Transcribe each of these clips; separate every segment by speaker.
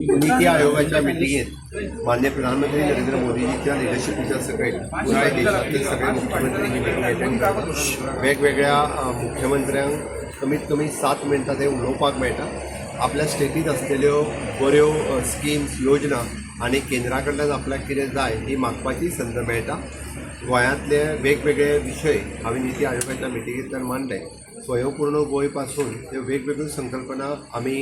Speaker 1: नीती आयोगाच्या मिटिंगेत माननीय प्रधानमंत्री नरेंद्र मोदीजीच्या लिडरशिपच्या सगळे पुन्हा देशातील सगळे मुख्यमंत्री ही मिटिंग अटेंड करतात. वेगवेगळ्या मुख्यमंत्र्यांक कमीत कमी 7 मिनटां ते उलोवपाक मेळटा. आपल्या स्टेटीत असलेल्यो बऱ्यो स्किम्स योजना आनी केंद्रा कडल्यान आपल्याक कितें जाय ही मागपाची संद मेळटा. गोंयांतले वेगवेगळे विशय हांवें नीती आयोगाच्या मिटिंगेंतल्यान मांडले. स्वयंपूर्ण गोंय पासून त्यो वेगवेगळ्यो संकल्पना आमी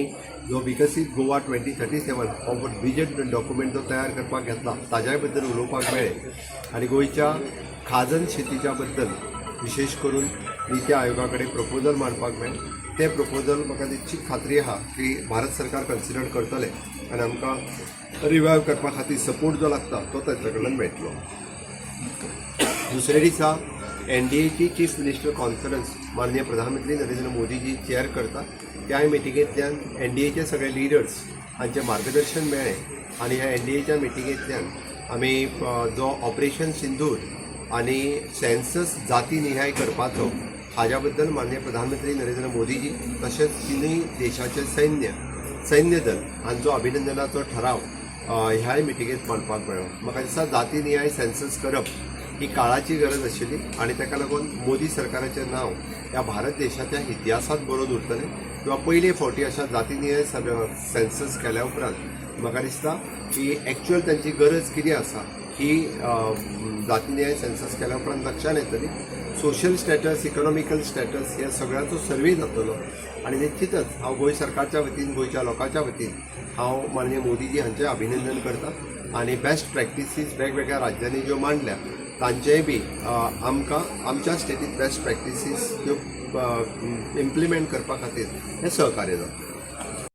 Speaker 1: जो विकसीत गोवा 2037 हो विजन डॉक्युमेंट जो तयार करपाक घेतला ताज्या बद्दल उलोवपाक मेळ्ळें. आनी गोंयच्या खाजन शेतीच्या बद्दल विशेष करून नीती आयोगा कडेन प्रपोजल मांडपाक मेळ्ळें. ते प्रपोजल म्हाका निश्चित खात्री आहा की भारत सरकार कन्सिडर करतले आनी आमकां रिवायव करपा खातीर सपोर्ट जो लागता तो ताचे कडल्यान मेळटलो. दुसरे दिसा NDAची चीफ मिनिस्टर कॉन्फरन्स माननीय प्रधानमंत्री नरेंद्र मोदीजी चेअर करता. त्या मिटिंगेंतल्यान NDAचे सगळे लिडर्स हांचें मार्गदर्शन मेळ्ळें आनी ह्या NDAच्या मिटिंगेंतल्यान आमी जो ऑपरेशन सिंदूर आनी सेन्सस जाती निहाय करपाचो हाज्या बद्दल माननीय प्रधानमंत्री नरेंद्र मोदीजी तशेंच तिनूय देशाचे सैन्य दल हांचो अभिनंदनाचो ठराव ह्या मिटिंगेंत मांडपाक मेळ्ळो. म्हाका दिसता जाती निहाय सेन्सस करप ही काळाची गरज आशिल्ली आनी ताका लागून मोदी सरकाराचें नांव ह्या भारत देशाच्या इतिहासांत बरोवन उरतलें. किंवा पयले फावटी अशा जातीनिहाय सेन्सस केल्या उपरांत म्हाका दिसता की एक्चुअल तांची गरज कितें आसा ही जातीनिहाय सेन्सस केल्या उपरांत लक्षांत येतली. सोशल स्टेटस इकॉनॉमिकल स्टेटस ह्या सगळ्यांचो सर्वे जातलो आनी निश्चितच हांव गोंय सरकारच्या वतीन गोंयच्या लोकांच्या वतीन हांव माननीय मोदीजी हांचें अभिनंदन करता. आनी बेस्ट प्रॅक्टिसीस वेगवेगळ्या राज्यांनी ज्यो मांडल्या तांचेय बी आमकां आमच्या स्टेटींत बेस्ट प्रॅक्टिसीस त्यो इम्प्लिमेंट करपा खातीर हें सहकार्य जाता.